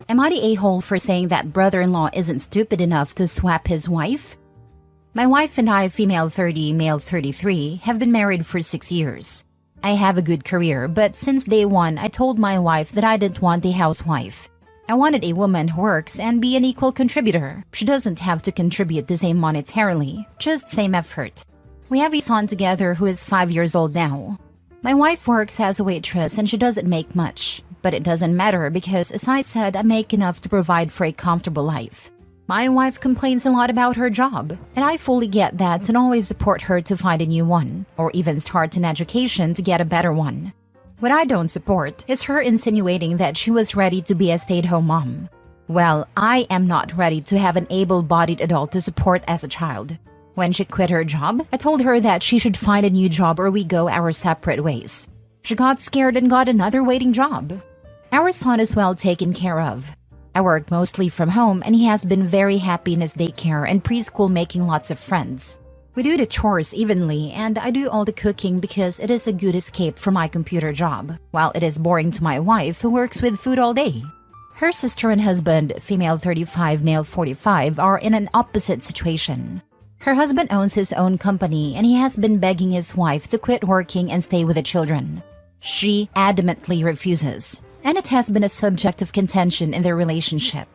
Am I the a-hole for saying that brother-in-law isn't stupid enough to swap his wife? My wife and I, female 30, male 33, have been married for 6 years. I have a good career, but since day one, I told my wife that I didn't want a housewife. I wanted a woman who works and be an equal contributor. She doesn't have to contribute the same monetarily, just same effort. We have a son together who is 5 years old now. My wife works as a waitress and she doesn't make much. But it doesn't matter because, as I said, I make enough to provide for a comfortable life. My wife complains a lot about her job, and I fully get that and always support her to find a new one, or even start an education to get a better one. What I don't support is her insinuating that she was ready to be a stay-at-home mom. Well, I am not ready to have an able-bodied adult to support as a child. When she quit her job, I told her that she should find a new job or we go our separate ways. She got scared and got another waiting job. Our son is well taken care of. I work mostly from home and he has been very happy in his daycare and preschool, making lots of friends. We do the chores evenly and I do all the cooking because it is a good escape from my computer job, while it is boring to my wife who works with food all day. Her sister and husband, female 35, male 45, are in an opposite situation. Her husband owns his own company and he has been begging his wife to quit working and stay with the children. She adamantly refuses. And it has been a subject of contention in their relationship.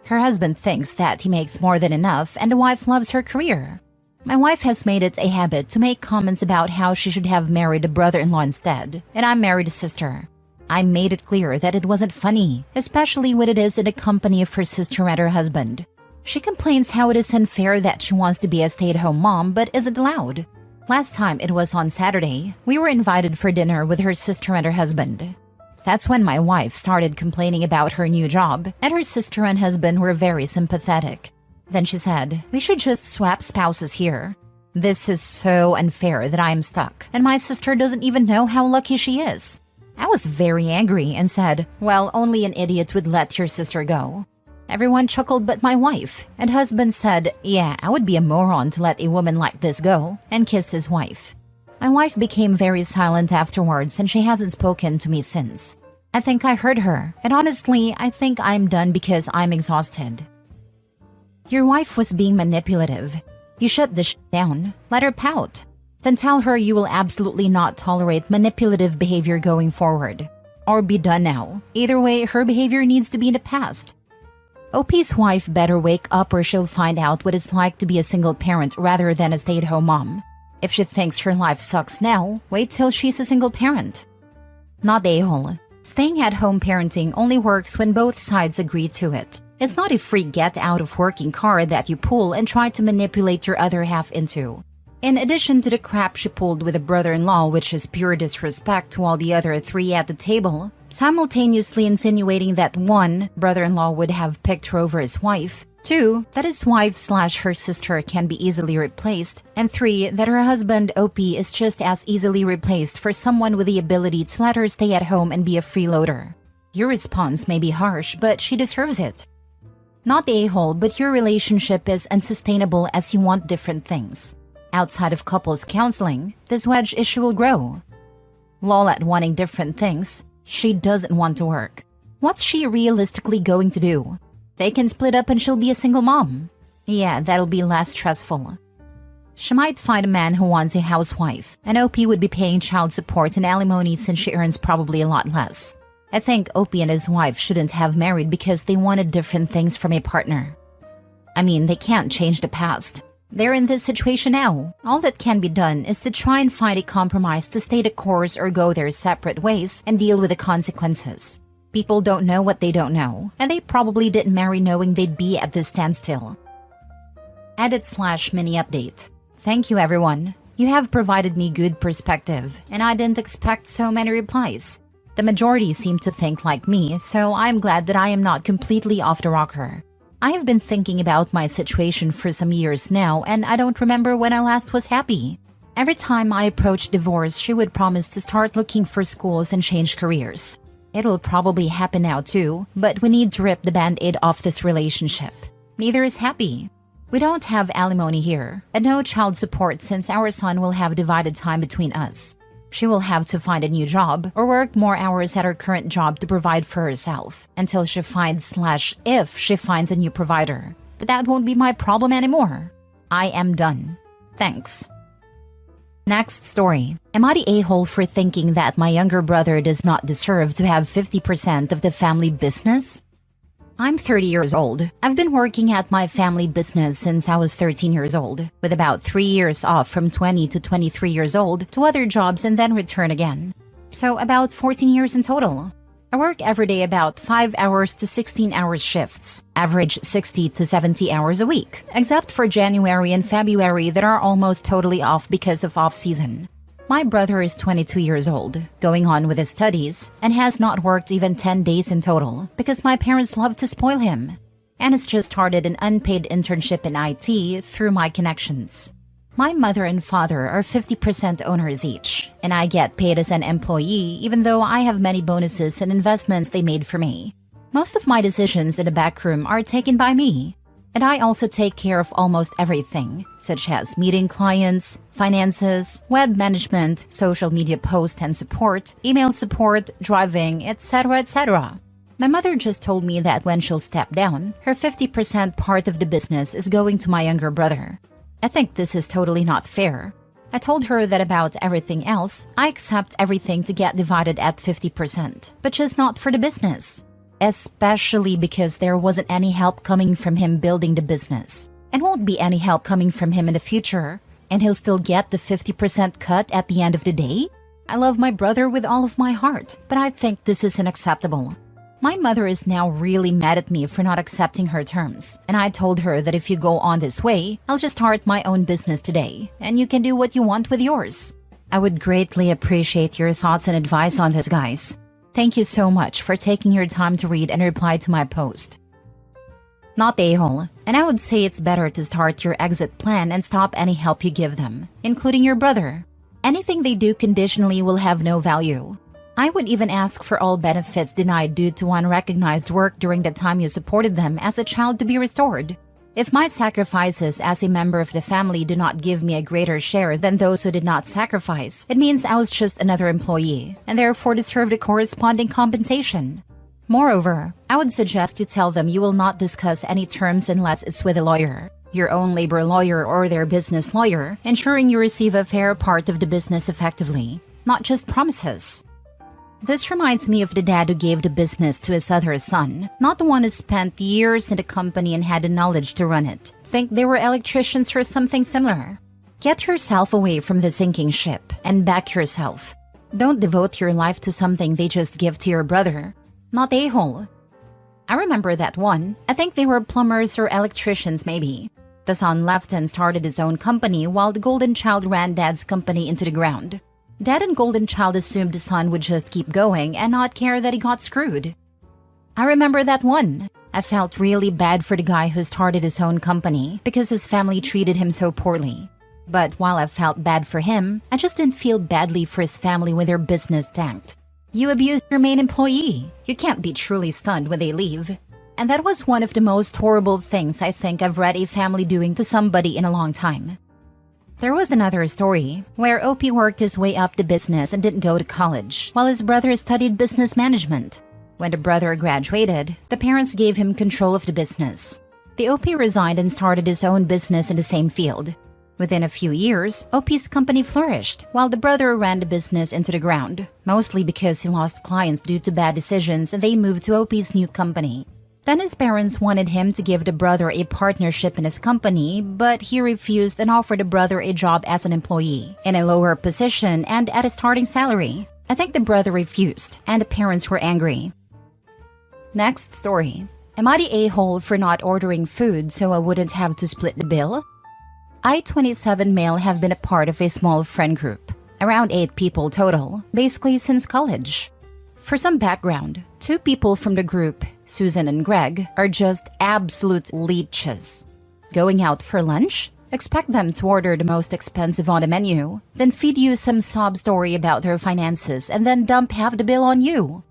Her husband thinks that he makes more than enough and the wife loves her career. My wife has made it a habit to make comments about how she should have married a brother-in-law instead, and I married a sister. I made it clear that it wasn't funny, especially when it is in the company of her sister and her husband. She complains how it is unfair that she wants to be a stay-at-home mom but isn't allowed. Last time, it was on Saturday, we were invited for dinner with her sister and her husband. That's when my wife started complaining about her new job, and her sister and husband were very sympathetic. Then she said, "We should just swap spouses here. This is so unfair that I am stuck, and my sister doesn't even know how lucky she is." I was very angry and said, "Well, only an idiot would let your sister go." Everyone chuckled but my wife, and husband said, "Yeah, I would be a moron to let a woman like this go," and kissed his wife. My wife became very silent afterwards and she hasn't spoken to me since. I think I hurt her, and honestly, I think I'm done because I'm exhausted. Your wife was being manipulative. You shut the down, let her pout. Then tell her you will absolutely not tolerate manipulative behavior going forward. Or be done now. Either way, her behavior needs to be in the past. OP's wife better wake up or she'll find out what it's like to be a single parent rather than a stay-at-home mom. If she thinks her life sucks now, wait till she's a single parent. Not a-hole. Staying at home parenting only works when both sides agree to it. It's not a free get-out-of-working card that you pull and try to manipulate your other half into. In addition to the crap she pulled with a brother-in-law, which is pure disrespect to all the other three at the table, simultaneously insinuating that 1, brother-in-law would have picked her over his wife, 2, that his wife/her sister can be easily replaced, and 3, that her husband, OP, is just as easily replaced for someone with the ability to let her stay at home and be a freeloader. Your response may be harsh, but she deserves it. Not the a-hole, but your relationship is unsustainable as you want different things. Outside of couples counseling, this wedge issue will grow. Lol at wanting different things, she doesn't want to work. What's she realistically going to do? They can split up and she'll be a single mom. Yeah, that'll be less stressful. She might find a man who wants a housewife, and OP would be paying child support and alimony since she earns probably a lot less. I think OP and his wife shouldn't have married because they wanted different things from a partner. I mean, they can't change the past. They're in this situation now. All that can be done is to try and find a compromise to stay the course or go their separate ways and deal with the consequences. People don't know what they don't know, and they probably didn't marry knowing they'd be at this standstill. Edit/mini update. Thank you, everyone. You have provided me good perspective, and I didn't expect so many replies. The majority seem to think like me, so I'm glad that I am not completely off the rocker. I have been thinking about my situation for some years now, and I don't remember when I last was happy. Every time I approached divorce, she would promise to start looking for schools and change careers. It'll probably happen now too, but we need to rip the band-aid off this relationship. Neither is happy. We don't have alimony here, and no child support since our son will have divided time between us. She will have to find a new job or work more hours at her current job to provide for herself until she finds/if she finds a new provider. But that won't be my problem anymore. I am done. Thanks. Next story. Am I the a-hole for thinking that my younger brother does not deserve to have 50% of the family business? I'm 30 years old. I've been working at my family business since I was 13 years old, with about 3 years off from 20 to 23 years old to other jobs and then return again. So about 14 years in total. I work every day about 5 hours to 16 hours shifts, average 60 to 70 hours a week, except for January and February that are almost totally off because of off-season. My brother is 22 years old, going on with his studies, and has not worked even 10 days in total because my parents love to spoil him, and has just started an unpaid internship in IT through my connections. My mother and father are 50% owners each, and I get paid as an employee even though I have many bonuses and investments they made for me. Most of my decisions in the backroom are taken by me, and I also take care of almost everything, such as meeting clients, finances, web management, social media posts and support, email support, driving, etc., etc. My mother just told me that when she'll step down, her 50% part of the business is going to my younger brother. I think this is totally not fair. I told her that about everything else, I accept everything to get divided at 50%, but just not for the business. Especially because there wasn't any help coming from him building the business, and won't be any help coming from him in the future, and he'll still get the 50% cut at the end of the day? I love my brother with all of my heart, but I think this is unacceptable. My mother is now really mad at me for not accepting her terms, and I told her that if you go on this way, I'll just start my own business today, and you can do what you want with yours. I would greatly appreciate your thoughts and advice on this, guys. Thank you so much for taking your time to read and reply to my post. Not a-hole, and I would say it's better to start your exit plan and stop any help you give them, including your brother. Anything they do conditionally will have no value. I would even ask for all benefits denied due to unrecognized work during the time you supported them as a child to be restored. If my sacrifices as a member of the family do not give me a greater share than those who did not sacrifice, it means I was just another employee and therefore deserved a corresponding compensation. Moreover, I would suggest you tell them you will not discuss any terms unless it's with a lawyer, your own labor lawyer or their business lawyer, ensuring you receive a fair part of the business effectively, not just promises. This reminds me of the dad who gave the business to his other son, not the one who spent years in the company and had the knowledge to run it. Think they were electricians or something similar. Get yourself away from the sinking ship and back yourself. Don't devote your life to something they just give to your brother. Not a-hole. I remember that one. I think they were plumbers or electricians maybe. The son left and started his own company while the golden child ran dad's company into the ground. Dad and golden child assumed the son would just keep going and not care that he got screwed. I remember that one. I felt really bad for the guy who started his own company because his family treated him so poorly. But while I felt bad for him, I just didn't feel badly for his family when their business tanked. You abused your main employee. You can't be truly stunned when they leave. And that was one of the most horrible things I think I've read a family doing to somebody in a long time. There was another story where OP worked his way up the business and didn't go to college, while his brother studied business management. When the brother graduated, the parents gave him control of the business. The OP resigned and started his own business in the same field. Within a few years, OP's company flourished, while the brother ran the business into the ground, mostly because he lost clients due to bad decisions and they moved to OP's new company. Then his parents wanted him to give the brother a partnership in his company, but he refused and offered the brother a job as an employee, in a lower position and at a starting salary. I think the brother refused, and the parents were angry. Next story. Am I the a-hole for not ordering food so I wouldn't have to split the bill? I, 27 male, have been a part of a small friend group, around 8 people total, basically since college. For some background, 2 people from the group, Susan and Greg, are just absolute leeches. Going out for lunch? Expect them to order the most expensive on the menu, then feed you some sob story about their finances and then dump half the bill on you.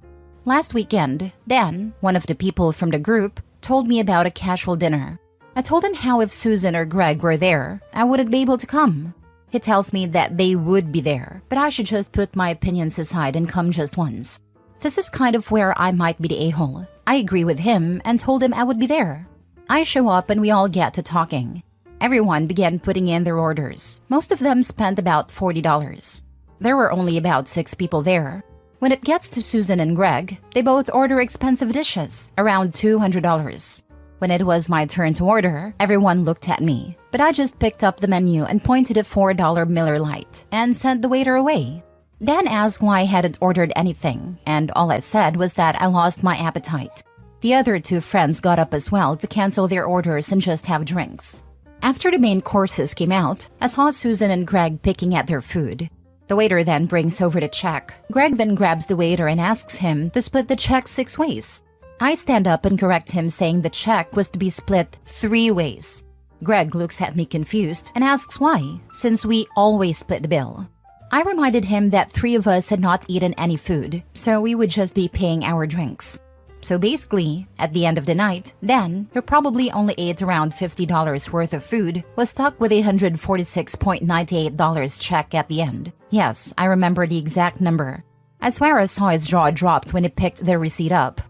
Last weekend, Dan, one of the people from the group, told me about a casual dinner. I told him how if Susan or Greg were there, I wouldn't be able to come. He tells me that they would be there, but I should just put my opinions aside and come just once. This is kind of where I might be the a-hole. I agree with him and told him I would be there. I show up and we all get to talking. Everyone began putting in their orders. Most of them spent about $40. There were only about 6 people there. When it gets to Susan and Greg, they both order expensive dishes, around $200. When it was my turn to order, everyone looked at me, but I just picked up the menu and pointed a $4 Miller Lite and sent the waiter away. Dan asked why I hadn't ordered anything, and all I said was that I lost my appetite. The other 2 friends got up as well to cancel their orders and just have drinks. After the main courses came out, I saw Susan and Greg picking at their food. The waiter then brings over the check. Greg then grabs the waiter and asks him to split the check 6 ways. I stand up and correct him, saying the check was to be split 3 ways. Greg looks at me confused and asks why, since we always split the bill. I reminded him that 3 of us had not eaten any food, so we would just be paying our drinks. So basically, at the end of the night, Dan, who probably only ate around $50 worth of food, was stuck with a $146.98 check at the end. Yes, I remember the exact number. I swear I saw his jaw dropped when he picked the receipt up.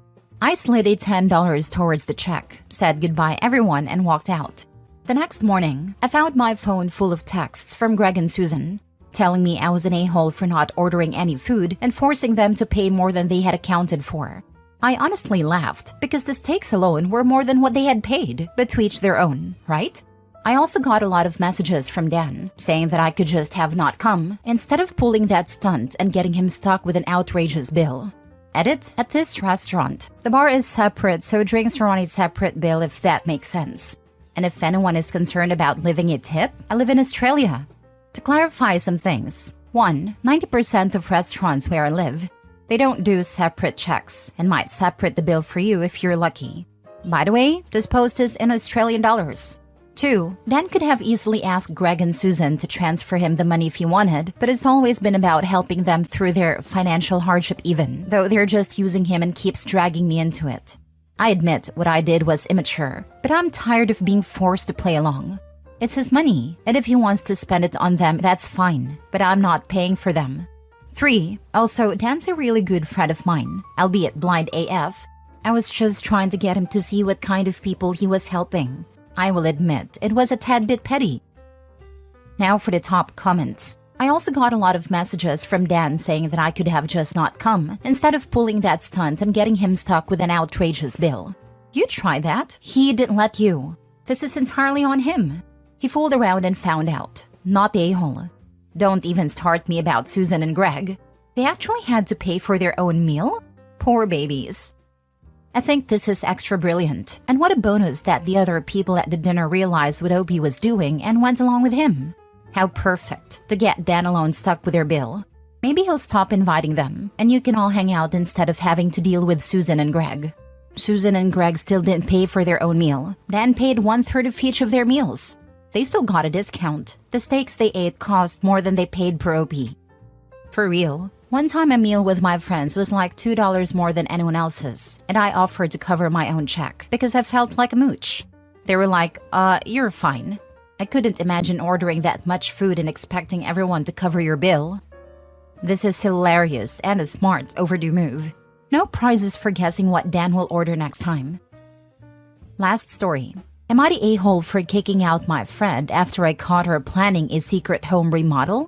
I slid a $10 towards the check, said goodbye everyone, and walked out. The next morning, I found my phone full of texts from Greg and Susan, telling me I was an a-hole for not ordering any food and forcing them to pay more than they had accounted for. I honestly laughed because the steaks alone were more than what they had paid, but to each their own, right? I also got a lot of messages from Dan saying that I could just have not come instead of pulling that stunt and getting him stuck with an outrageous bill. Edit: at this restaurant, the bar is separate, so drinks are on a separate bill, if that makes sense. And if anyone is concerned about leaving a tip, I live in Australia. To clarify some things, 1, 90% of restaurants where I live, they don't do separate checks and might separate the bill for you if you're lucky. By the way, this post is in Australian dollars. 2, Dan could have easily asked Greg and Susan to transfer him the money if he wanted, but it's always been about helping them through their financial hardship even, though they're just using him and keeps dragging me into it. I admit what I did was immature, but I'm tired of being forced to play along. It's his money, and if he wants to spend it on them, that's fine, but I'm not paying for them. 3, also, Dan's a really good friend of mine, albeit blind AF. I was just trying to get him to see what kind of people he was helping. I will admit, it was a tad bit petty. Now for the top comments. I also got a lot of messages from Dan saying that I could have just not come, instead of pulling that stunt and getting him stuck with an outrageous bill. You try that. He didn't let you. This is entirely on him. He fooled around and found out. Not the a-hole. Don't even start me about Susan and Greg. They actually had to pay for their own meal? Poor babies. I think this is extra brilliant, and what a bonus that the other people at the dinner realized what Opie was doing and went along with him. How perfect to get Dan alone stuck with their bill. Maybe he'll stop inviting them, and you can all hang out instead of having to deal with Susan and Greg. Susan and Greg still didn't pay for their own meal. Dan paid 1/3 of each of their meals. They still got a discount. The steaks they ate cost more than they paid per OP. For real, one time a meal with my friends was like $2 more than anyone else's, and I offered to cover my own check because I felt like a mooch. They were like, you're fine. I couldn't imagine ordering that much food and expecting everyone to cover your bill. This is hilarious and a smart overdue move. No prizes for guessing what Dan will order next time. Last story. Am I the a-hole for kicking out my friend after I caught her planning a secret home remodel?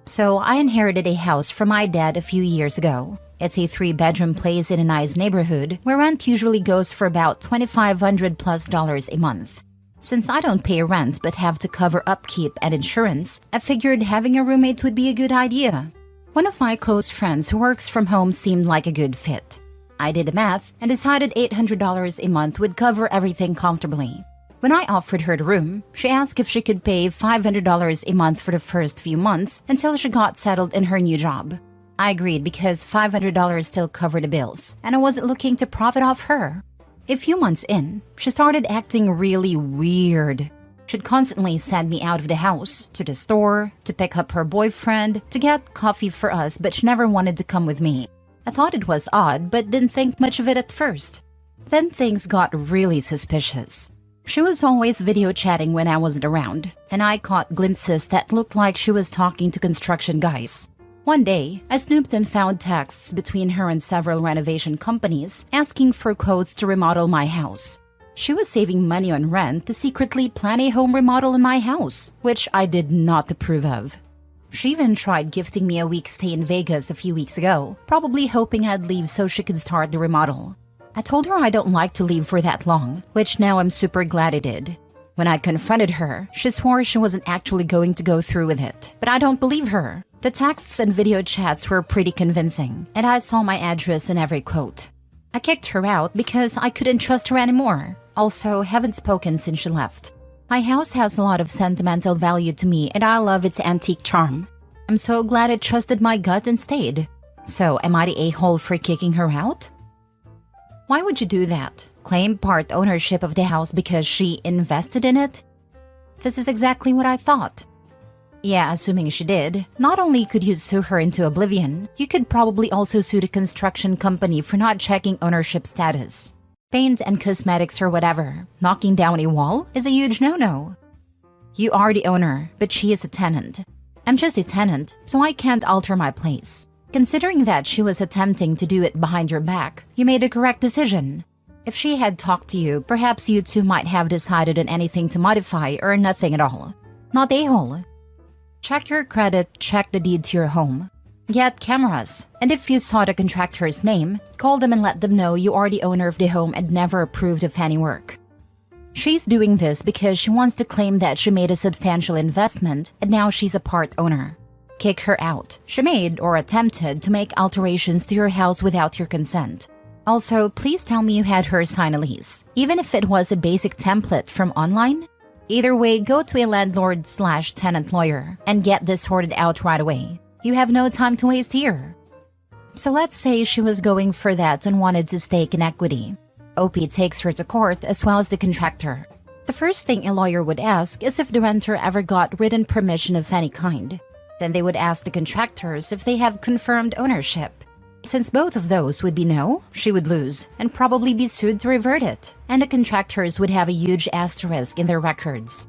So I inherited a house from my dad a few years ago. It's a 3-bedroom place in a nice neighborhood where rent usually goes for about $2,500+ a month. Since I don't pay rent but have to cover upkeep and insurance, I figured having a roommate would be a good idea. One of my close friends who works from home seemed like a good fit. I did the math and decided $800 a month would cover everything comfortably. When I offered her the room, she asked if she could pay $500 a month for the first few months until she got settled in her new job. I agreed because $500 still covered the bills, and I wasn't looking to profit off her. A few months in, she started acting really weird. She'd constantly send me out of the house, to the store, to pick up her boyfriend, to get coffee for us, but she never wanted to come with me. I thought it was odd, but didn't think much of it at first. Then things got really suspicious. She was always video chatting when I wasn't around, and I caught glimpses that looked like she was talking to construction guys. One day, I snooped and found texts between her and several renovation companies asking for quotes to remodel my house. She was saving money on rent to secretly plan a home remodel in my house, which I did not approve of. She even tried gifting me a week's stay in Vegas a few weeks ago, probably hoping I'd leave so she could start the remodel. I told her I don't like to leave for that long, which now I'm super glad I did. When I confronted her, she swore she wasn't actually going to go through with it, but I don't believe her. The texts and video chats were pretty convincing, and I saw my address in every quote. I kicked her out because I couldn't trust her anymore. Also, haven't spoken since she left. My house has a lot of sentimental value to me, and I love its antique charm. I'm so glad it trusted my gut and stayed. So, am I the a-hole for kicking her out? Why would you do that? Claim part ownership of the house because she invested in it? This is exactly what I thought. Yeah, assuming she did, not only could you sue her into oblivion, you could probably also sue the construction company for not checking ownership status. Paint and cosmetics or whatever, knocking down a wall is a huge no-no. You are the owner, but she is a tenant. I'm just a tenant, so I can't alter my place. Considering that she was attempting to do it behind your back, you made a correct decision. If she had talked to you, perhaps you two might have decided on anything to modify or nothing at all. Not a-hole. Check your credit, check the deed to your home. Get cameras, and if you saw the contractor's name, call them and let them know you are the owner of the home and never approved of any work. She's doing this because she wants to claim that she made a substantial investment and now she's a part owner. Kick her out. She made or attempted to make alterations to your house without your consent. Also, please tell me you had her sign a lease, even if it was a basic template from online. Either way, go to a landlord/tenant lawyer and get this sorted out right away. You have no time to waste here. So let's say she was going for that and wanted to stake in equity. OP takes her to court as well as the contractor. The first thing a lawyer would ask is if the renter ever got written permission of any kind. Then they would ask the contractors if they have confirmed ownership. Since both of those would be no, she would lose and probably be sued to revert it, and the contractors would have a huge asterisk in their records.